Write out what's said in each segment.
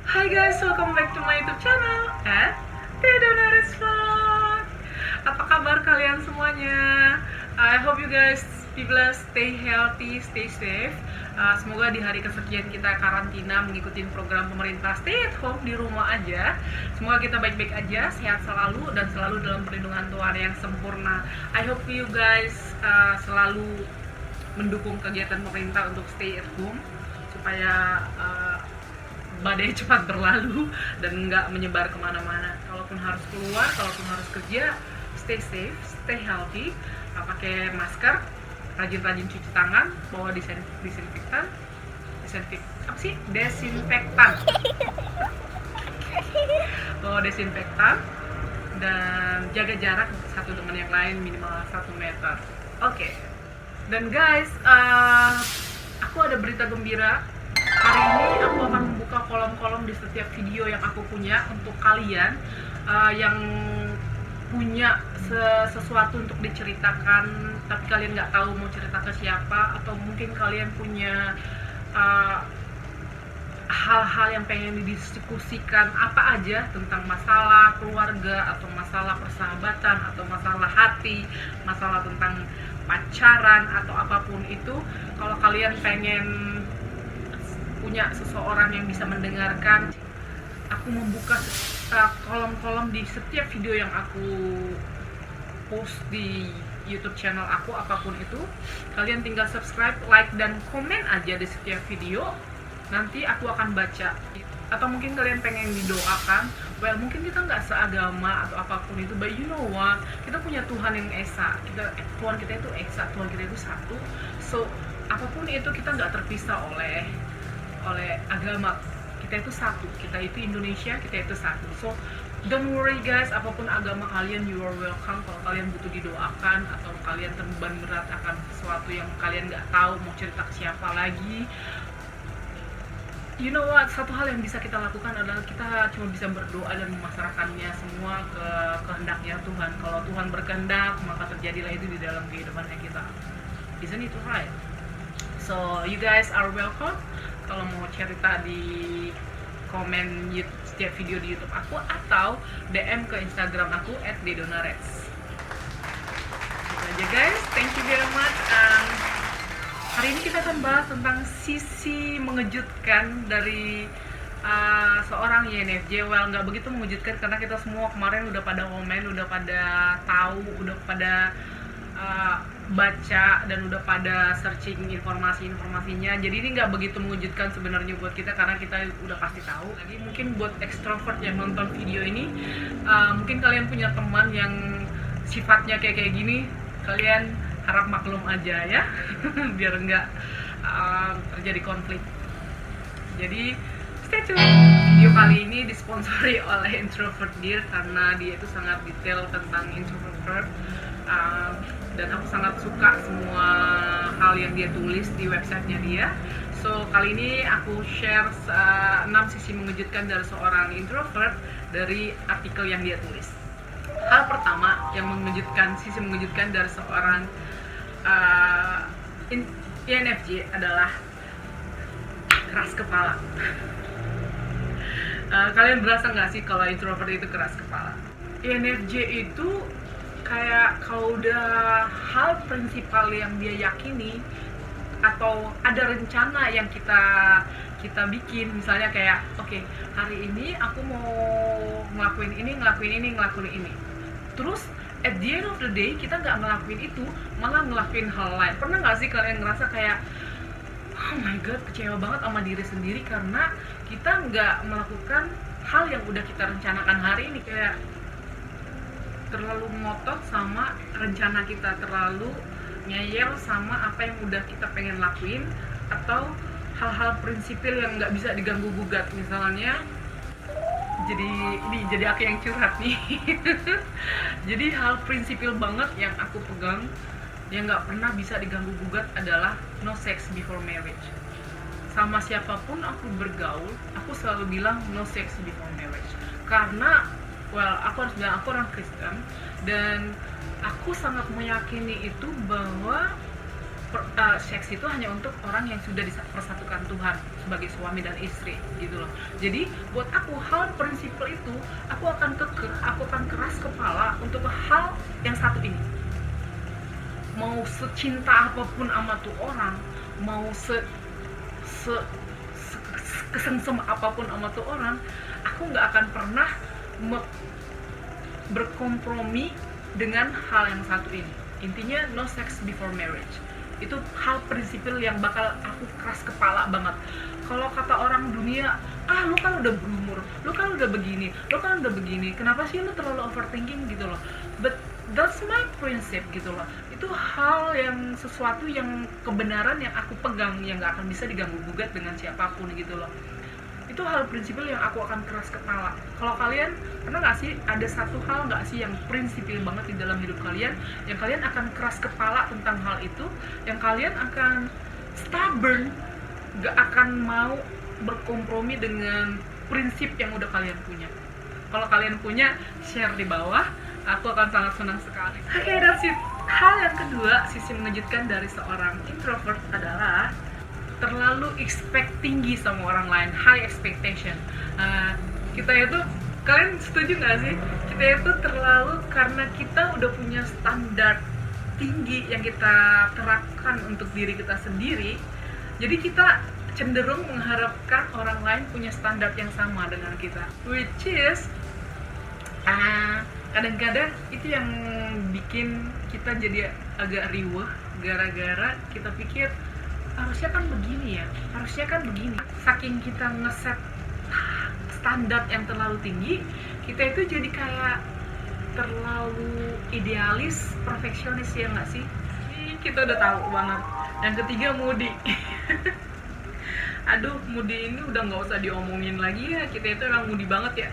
Hi guys, welcome back to my YouTube channel at Theodonaris Vlog. Apa kabar kalian semuanya? I hope you guys be blessed, stay healthy, stay safe. Semoga di hari kesekian kita karantina mengikuti program pemerintah stay at home di rumah aja. Semoga kita baik-baik aja, sehat selalu dan selalu dalam perlindungan Tuhan yang sempurna. I hope you guys selalu mendukung kegiatan pemerintah untuk stay at home supaya badai cepat berlalu dan nggak menyebar kemana-mana. Kalaupun harus keluar, kalaupun harus kerja, stay safe, stay healthy, pakai masker, rajin-rajin cuci tangan, bawa desinfektan, bawa desinfektan, dan jaga jarak satu dengan yang lain minimal 1 meter. Oke. Dan guys, aku ada berita gembira. Hari ini aku akan membuka kolom-kolom di setiap video yang aku punya untuk kalian yang punya sesuatu untuk diceritakan, tapi kalian nggak tahu mau cerita ke siapa, atau mungkin kalian punya hal-hal yang pengen didiskusikan apa aja tentang masalah keluarga, atau masalah persahabatan, atau masalah hati, masalah tentang pacaran, atau apapun itu. Kalau kalian pengen punya seseorang yang bisa mendengarkan, aku membuka kolom-kolom di setiap video yang aku post di YouTube channel aku, apapun itu. Kalian tinggal subscribe, like, dan komen aja di setiap video. Nanti aku akan baca. Atau mungkin kalian pengen didoakan, well mungkin kita nggak seagama atau apapun itu, but you know what, kita punya Tuhan yang esa. Tuhan kita itu esa, Tuhan kita itu satu. So apapun itu, kita nggak terpisah oleh agama. Kita itu satu, kita itu Indonesia, kita itu satu. So don't worry guys, apapun agama kalian, you are welcome. Kalau kalian butuh didoakan, atau kalian terbeban berat akan sesuatu yang kalian nggak tahu mau cerita ke siapa lagi, you know what, satu hal yang bisa kita lakukan adalah kita cuma bisa berdoa dan memasrahkannya semua ke kehendaknya Tuhan. Kalau Tuhan berkehendak, maka terjadilah itu di dalam kehidupannya kita. Isn't it right? So you guys are welcome. Kalau mau cerita di komen setiap video di YouTube aku, atau DM ke Instagram aku @dedonares. Gitu aja guys, thank you very much. Hari ini kita akan bahas tentang sisi mengejutkan dari seorang YNFJ. Well, nggak begitu mengejutkan karena kita semua kemarin udah pada komen, udah pada tahu, udah pada baca, dan udah pada searching informasinya. Jadi ini nggak begitu mengejutkan sebenarnya buat kita, karena kita udah pasti tahu. Lagi mungkin buat extrovert yang nonton video ini, mungkin kalian punya teman yang sifatnya kayak gini, kalian harap maklum aja ya. Biar nggak terjadi konflik. Jadi stay tune. Video kali ini disponsori oleh Introvert Dear, karena dia itu sangat detail tentang introvert. Dan aku sangat suka semua hal yang dia tulis di websitenya dia. So kali ini aku share 6 sisi mengejutkan dari seorang introvert dari artikel yang dia tulis. Hal pertama yang mengejutkan, sisi mengejutkan dari seorang INFJ adalah keras kepala. Kalian berasa nggak sih kalau introvert itu keras kepala? INFJ itu kayak kalau udah hal prinsipal yang dia yakini, atau ada rencana yang kita bikin, misalnya kayak oke, hari ini aku mau ngelakuin ini, terus at the end of the day kita nggak ngelakuin itu, malah ngelakuin hal lain. Pernah nggak sih kalian ngerasa kayak oh my god, kecewa banget sama diri sendiri karena kita nggak melakukan hal yang udah kita rencanakan hari ini? Kayak terlalu ngotot sama rencana kita, terlalu ngeyel sama apa yang udah kita pengen lakuin, atau hal-hal prinsipil yang nggak bisa diganggu gugat. Misalnya, jadi aku yang curhat nih. Jadi hal prinsipil banget yang aku pegang, yang nggak pernah bisa diganggu gugat adalah no sex before marriage. Sama siapapun aku bergaul, aku selalu bilang no sex before marriage. Karena well, aku harus bilang aku orang Kristen, dan aku sangat meyakini itu bahwa seks itu hanya untuk orang yang sudah dipersatukan Tuhan sebagai suami dan istri gitu loh. Jadi buat aku hal prinsipal itu aku akan keras kepala untuk hal yang satu ini. Mau secinta apapun sama tuh orang, mau kesengsem apapun sama tuh orang, aku nggak akan pernah berkompromi dengan hal yang satu ini. Intinya no sex before marriage. Itu hal prinsipil yang bakal aku keras kepala banget. Kalau kata orang dunia, lu kan udah berumur, lu kan udah begini, kenapa sih lu terlalu overthinking gitu loh. But that's my principle gitu loh. Itu hal yang sesuatu yang kebenaran yang aku pegang, yang gak akan bisa diganggu gugat dengan siapapun gitu loh. Itu hal prinsipil yang aku akan keras kepala. Kalau kalian pernah gak sih ada satu hal gak sih yang prinsipil banget di dalam hidup kalian, yang kalian akan keras kepala tentang hal itu, yang kalian akan stubborn, gak akan mau berkompromi dengan prinsip yang udah kalian punya? Kalau kalian punya, share di bawah, aku akan sangat senang sekali. Oke, that's it. Hal yang kedua, sisi mengejutkan dari seorang introvert adalah terlalu expect tinggi sama orang lain, high expectation. Kita itu, kalian setuju nggak sih? Kita itu terlalu, karena kita udah punya standar tinggi yang kita terapkan untuk diri kita sendiri, jadi kita cenderung mengharapkan orang lain punya standar yang sama dengan kita, which is kadang-kadang itu yang bikin kita jadi agak riweh, gara-gara kita pikir harusnya kan begini ya, harusnya kan begini. Saking kita ngeset standar yang terlalu tinggi, kita itu jadi kayak terlalu idealis, perfeksionis, ya nggak sih? Kita udah tahu banget. Yang ketiga, moody. Aduh, moody ini udah nggak usah diomongin lagi ya, kita itu emang moody banget ya.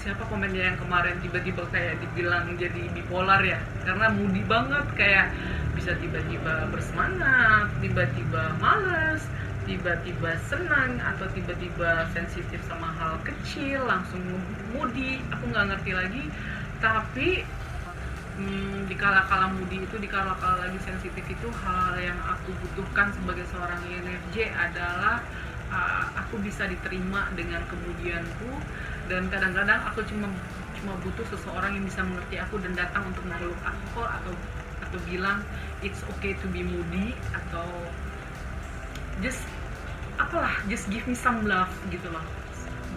Siapa komennya yang kemarin tiba-tiba kayak dibilang jadi bipolar ya, karena moody banget, kayak bisa tiba-tiba bersemangat, tiba-tiba malas, tiba-tiba senang, atau tiba-tiba sensitif sama hal kecil, langsung moody. Aku nggak ngerti lagi. Tapi di kala-kala moody itu, di kala-kala lagi sensitif itu, hal yang aku butuhkan sebagai seorang INFJ adalah aku bisa diterima dengan kemudianku, dan kadang-kadang aku cuma butuh seseorang yang bisa mengerti aku dan datang untuk meluk aku, atau bilang it's okay to be moody, atau just give me some love gitu loh,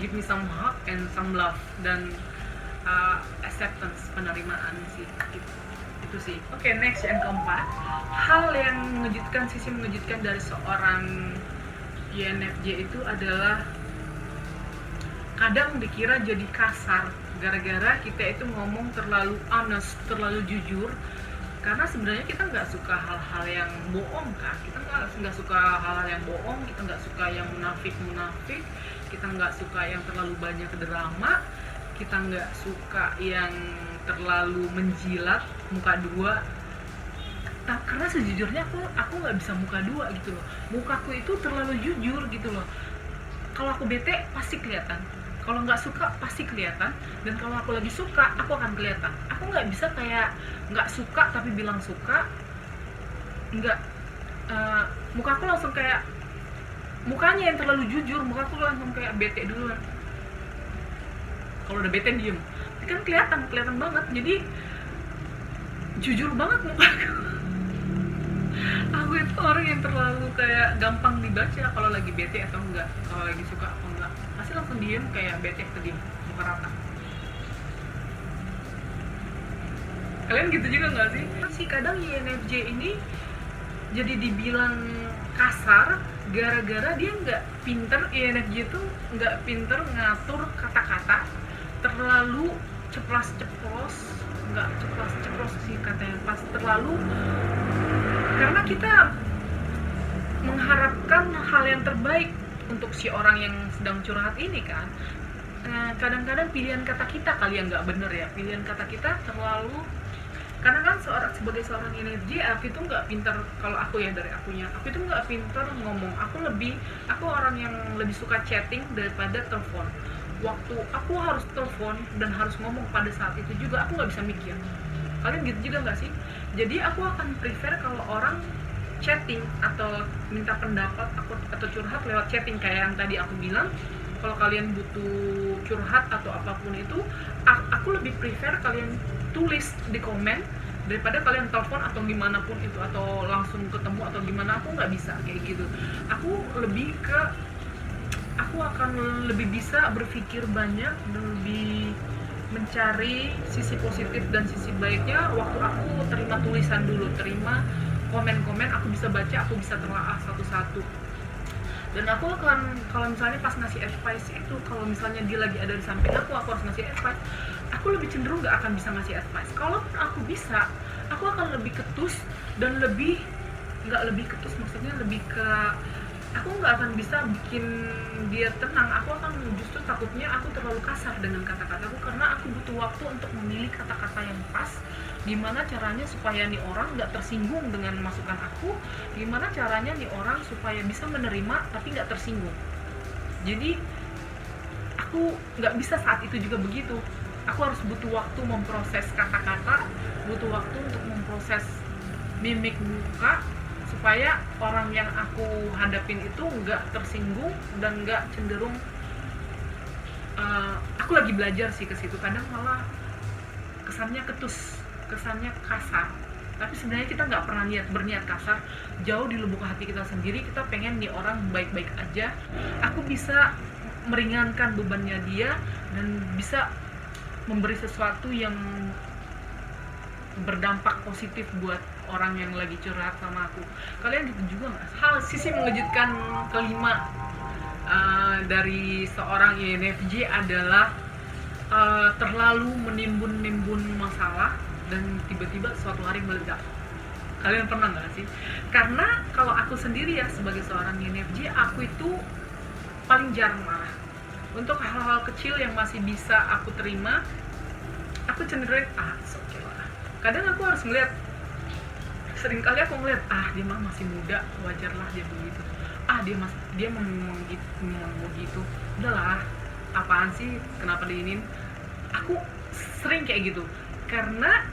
give me some hug and some love, dan acceptance, penerimaan sih gitu. Itu sih. Oke, next, yang keempat, hal yang mengejutkan, sisi mengejutkan dari seorang INFJ itu adalah kadang dikira jadi kasar gara-gara kita itu ngomong terlalu honest, terlalu jujur. Karena sebenarnya kita nggak suka hal-hal yang bohong kan, kita nggak suka hal-hal yang bohong, kita nggak suka yang munafik, kita nggak suka yang terlalu banyak drama, kita nggak suka yang terlalu menjilat, muka dua. Karena sejujurnya aku nggak bisa muka dua gitu loh, mukaku itu terlalu jujur gitu loh. Kalau aku bete pasti kelihatan, kalau nggak suka pasti kelihatan, dan kalau aku lagi suka aku akan kelihatan. Aku nggak bisa kayak nggak suka tapi bilang suka, nggak. Mukaku langsung kayak, mukanya yang terlalu jujur, mukaku langsung kayak bete duluan. Kalau udah bete diem, kan kelihatan banget. Jadi jujur banget mukaku. Aku itu orang yang terlalu kayak gampang dibaca kalau lagi bete atau enggak, kalau lagi suka atau enggak. Pasti langsung diem, kayak bete ke diem, muka rata. Kalian gitu juga nggak sih? Sih kadang INFJ ini jadi dibilang kasar gara-gara dia nggak pinter. INFJ itu nggak pinter ngatur kata-kata, terlalu ceplas-ceplos, nggak ceplas-ceplos sih katanya, pas terlalu, karena kita mengharapkan hal yang terbaik untuk si orang yang sedang curhat ini kan. Kadang-kadang pilihan kata kita kali yang nggak bener ya, pilihan kata kita terlalu, karena kan sebagai seorang INFJ, aku itu nggak pinter, kalau aku ya, dari akunya, aku itu nggak pinter ngomong. Aku orang yang lebih suka chatting daripada telepon. Waktu aku harus telepon dan harus ngomong pada saat itu juga, aku nggak bisa mikir. Kalian gitu juga nggak sih? Jadi aku akan prefer kalau orang chatting atau minta pendapat atau curhat lewat chatting kayak yang tadi aku bilang. Kalau kalian butuh curhat atau apapun itu, aku lebih prefer kalian tulis di komen daripada kalian telepon atau gimana pun itu, atau langsung ketemu atau gimana. Aku nggak bisa kayak gitu. Aku akan lebih bisa berpikir banyak dan lebih mencari sisi positif dan sisi baiknya waktu aku terima tulisan dulu, terima komen-komen, aku bisa baca, aku bisa telaah satu-satu. Dan aku akan, kalau misalnya pas ngasih advice itu, kalau misalnya dia lagi ada di samping aku harus ngasih advice, aku lebih cenderung gak akan bisa ngasih advice. Kalaupun aku bisa, aku akan lebih ketus dan maksudnya lebih ke, aku nggak akan bisa bikin dia tenang. Aku akan justru takutnya aku terlalu kasar dengan kata-kataku, karena aku butuh waktu untuk memilih kata-kata yang pas. Gimana caranya supaya nih orang nggak tersinggung dengan masukan aku, gimana caranya nih orang supaya bisa menerima tapi nggak tersinggung. Jadi aku nggak bisa saat itu juga begitu. Aku harus butuh waktu memproses kata-kata, butuh waktu untuk memproses mimik muka, supaya orang yang aku hadapin itu nggak tersinggung dan nggak cenderung aku lagi belajar sih ke situ. Kadang malah kesannya ketus, kesannya kasar, tapi sebenarnya kita nggak pernah berniat kasar. Jauh di lubuk hati kita sendiri kita pengen nih orang baik-baik aja. Aku bisa meringankan bebannya dia dan bisa memberi sesuatu yang berdampak positif buat orang yang lagi curhat sama aku. Kalian gitu juga nggak? Sisi mengejutkan kelima dari seorang INFJ adalah terlalu menimbun masalah dan tiba-tiba suatu hari meledak. Kalian pernah nggak sih? Karena kalau aku sendiri ya sebagai seorang INFJ, aku itu paling jarang marah. Untuk hal-hal kecil yang masih bisa aku terima, aku cenderung okay lah. Kadang aku harus melihat, seringkali aku melihat dia mah masih muda, wajarlah dia begitu. Dia ngomong gitu. Udahlah, apaan sih, kenapa diinin? Aku sering kayak gitu. Karena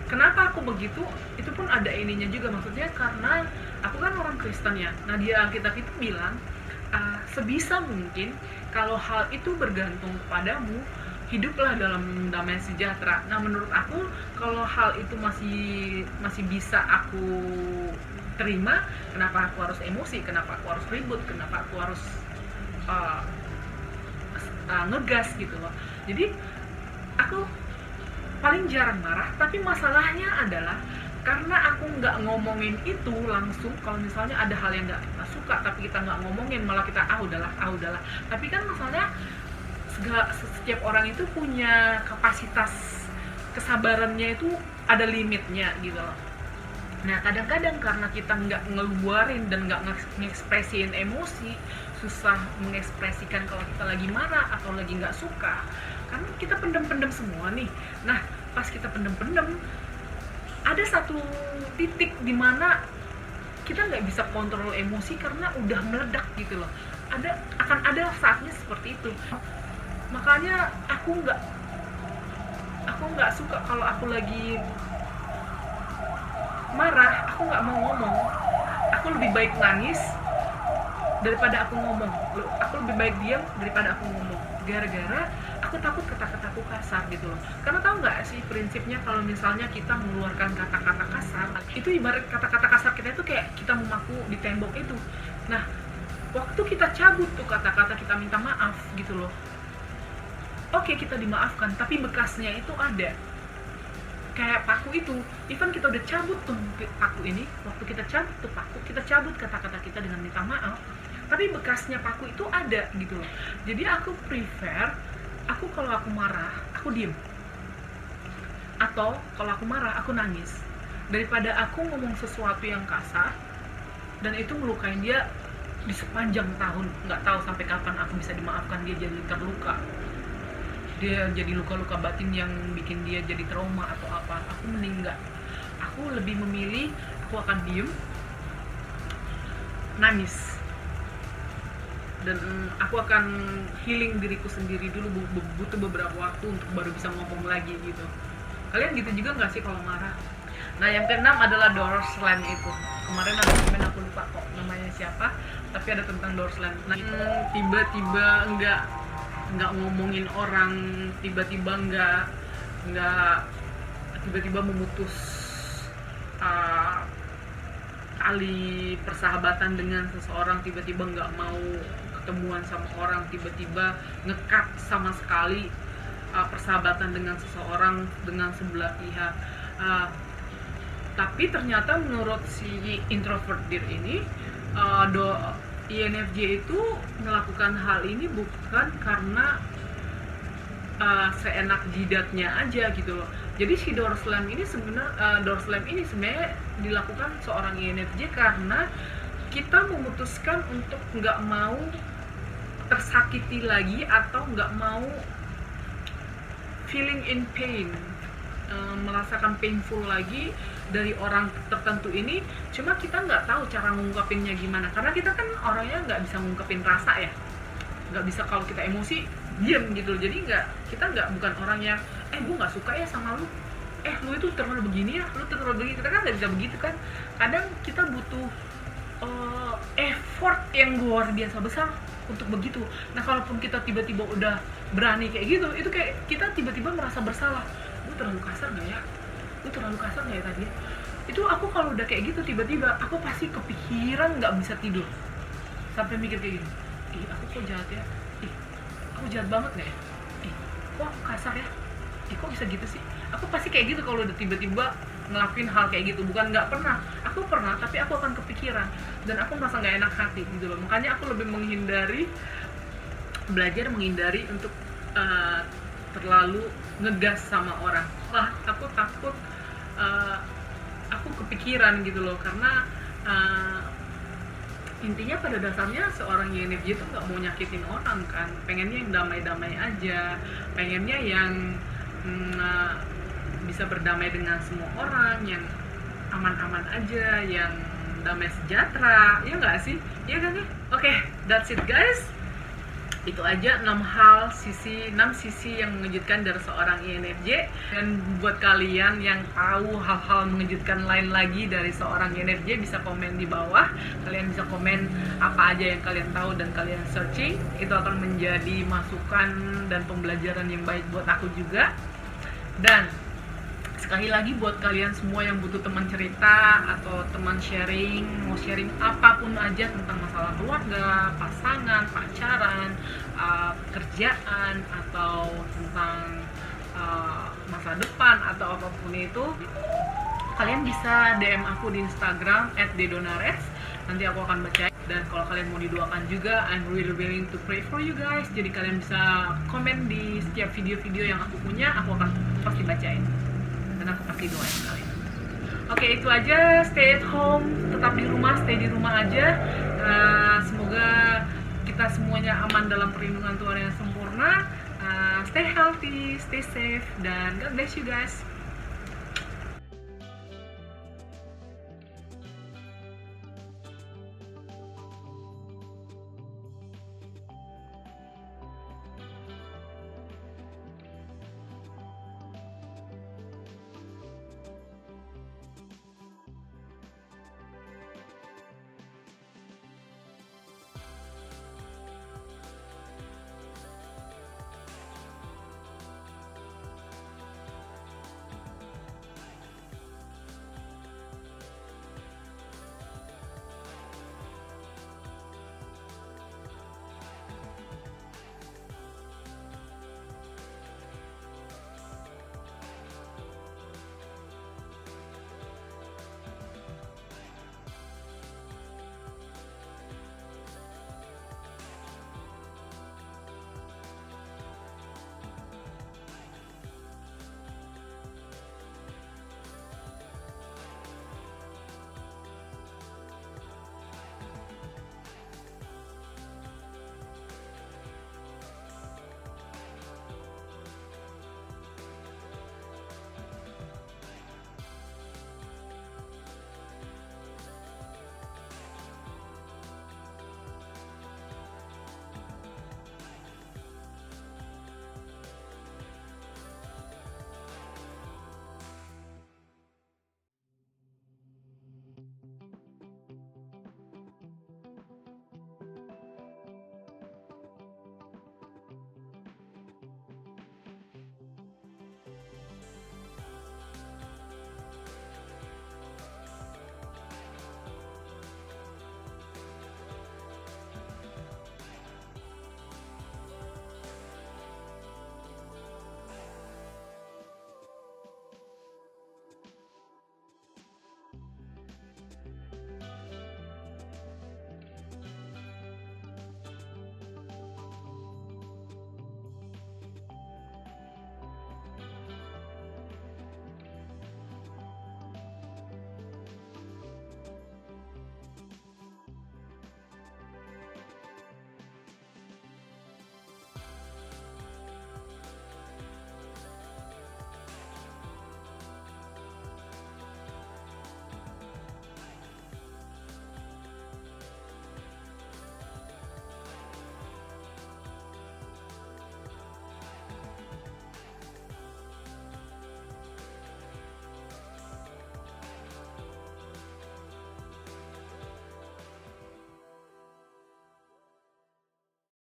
kenapa aku begitu, itu pun ada ininya juga. Maksudnya karena aku kan orang Kristen ya. Nah, di Alkitab itu bilang sebisa mungkin kalau hal itu bergantung kepadamu, hiduplah dalam damai sejahtera. Nah, menurut aku kalau hal itu masih bisa aku terima, kenapa aku harus emosi, kenapa aku harus ribut, kenapa aku harus ngegas gitu loh. Jadi aku paling jarang marah, tapi masalahnya adalah karena aku nggak ngomongin itu langsung. Kalau misalnya ada hal yang nggak kita suka tapi kita nggak ngomongin, malah kita udahlah. Tapi kan masalahnya setiap orang itu punya kapasitas kesabarannya, itu ada limitnya gitu loh. Nah, kadang-kadang karena kita nggak ngeluarin dan nggak ngekspresiin emosi, susah mengekspresikan kalau kita lagi marah atau lagi nggak suka, karena kita pendem-pendem semua nih. Nah, pas kita pendem-pendem, ada satu titik di mana kita nggak bisa kontrol emosi karena udah meledak gitu loh. Akan ada saatnya seperti itu. Makanya aku nggak suka kalau aku lagi marah, aku nggak mau ngomong. Aku lebih baik nangis daripada aku ngomong. Aku lebih baik diam daripada aku ngomong. Gara-gara aku takut kata-kataku kasar gitu loh. Karena tahu nggak sih prinsipnya, kalau misalnya kita mengeluarkan kata-kata kasar, itu ibarat kata-kata kasar kita itu kayak kita memaku di tembok itu. Nah, waktu kita cabut tuh kata-kata, kita minta maaf gitu loh. Oke, kita dimaafkan, tapi bekasnya itu ada. Kayak paku itu, even kita udah cabut tuh paku ini, waktu kita cabut tuh paku, kita cabut kata-kata kita dengan minta maaf, tapi bekasnya paku itu ada gitu loh. Jadi aku prefer, kalau aku marah, aku diem. Atau kalau aku marah, aku nangis. Daripada aku ngomong sesuatu yang kasar, dan itu melukain dia di sepanjang tahun. Nggak tahu sampai kapan aku bisa dimaafkan, dia jadi terluka. Dia jadi luka-luka batin yang bikin dia jadi trauma atau apa. Aku mending nggak. Aku lebih memilih, aku akan diem, nangis, dan aku akan healing diriku sendiri dulu. Butuh beberapa waktu untuk baru bisa ngomong lagi gitu. Kalian gitu juga nggak sih kalau marah? Nah, yang keenam adalah door slam itu. Kemarin ada komen, aku lupa kok namanya siapa, tapi ada tentang door slam. Nah, tiba-tiba nggak ngomongin orang, tiba-tiba nggak tiba-tiba memutus tali persahabatan dengan seseorang, tiba-tiba nggak mau ketemuan sama orang, tiba-tiba ngekat sama sekali persahabatan dengan seseorang, dengan sebelah pihak. Tapi ternyata menurut si introvert dir ini, INFJ itu melakukan hal ini bukan karena seenak jidatnya aja gitu loh. Jadi si door slam ini sebenarnya dilakukan seorang INFJ karena kita memutuskan untuk nggak mau tersakiti lagi atau nggak mau feeling in pain, merasakan painful lagi dari orang tertentu ini. Cuma kita nggak tahu cara ngungkapinnya gimana, karena kita kan orangnya nggak bisa ngungkapin rasa ya, nggak bisa. Kalau kita emosi diem gitu, jadi kita bukan orang yang gue nggak suka ya sama lu, lu itu terlalu begini ya, lu terlalu begini. Kita kan nggak bisa begitu kan. Kadang kita butuh effort yang luar biasa besar untuk begitu. Nah, kalaupun kita tiba-tiba udah berani kayak gitu, itu kayak kita tiba-tiba merasa bersalah. Lu terlalu kasar nggak ya? Lu terlalu kasar nggak ya tadi? Itu aku kalau udah kayak gitu, tiba-tiba aku pasti kepikiran nggak bisa tidur, sampai mikir kayak gini, aku kok jahat ya? Aku jahat banget nggak ya? Kok aku kasar ya? Kok bisa gitu sih? Aku pasti kayak gitu kalau udah tiba-tiba ngelakuin hal kayak gitu. Bukan nggak pernah, aku pernah, tapi aku akan kepikiran dan aku merasa nggak enak hati gitu loh. Makanya aku lebih belajar menghindari untuk terlalu ngegas sama orang. Aku takut aku kepikiran gitu loh, karena intinya pada dasarnya seorang INFJ itu nggak mau nyakitin orang kan, pengennya yang damai-damai aja, pengennya yang bisa berdamai dengan semua orang, yang aman-aman aja, yang damai sejahtera, ya nggak sih? Ya kan ya? Oke, that's it guys. Itu aja 6 sisi yang mengejutkan dari seorang INFJ. Dan buat kalian yang tahu hal-hal mengejutkan lain lagi dari seorang INFJ, bisa komen di bawah. Kalian bisa komen apa aja yang kalian tahu dan kalian searching. Itu akan menjadi masukan dan pembelajaran yang baik buat aku juga. Dan sekali lagi buat kalian semua yang butuh teman cerita atau teman sharing, mau sharing apapun aja tentang masalah keluarga, pasangan, pacaran, kerjaan, atau tentang masa depan atau apapun itu, kalian bisa DM aku di Instagram @dedonarets. Nanti aku akan baca. Dan kalau kalian mau didoakan juga, I'm really willing to pray for you guys. Jadi kalian bisa komen di setiap video-video yang aku punya, aku akan pasti bacain dan aku pasti doain kalian. Oke, itu aja. Stay at home, tetap di rumah, stay di rumah aja. Semoga kita semuanya aman dalam perlindungan Tuhan yang sempurna. Stay healthy, stay safe, dan God bless you guys.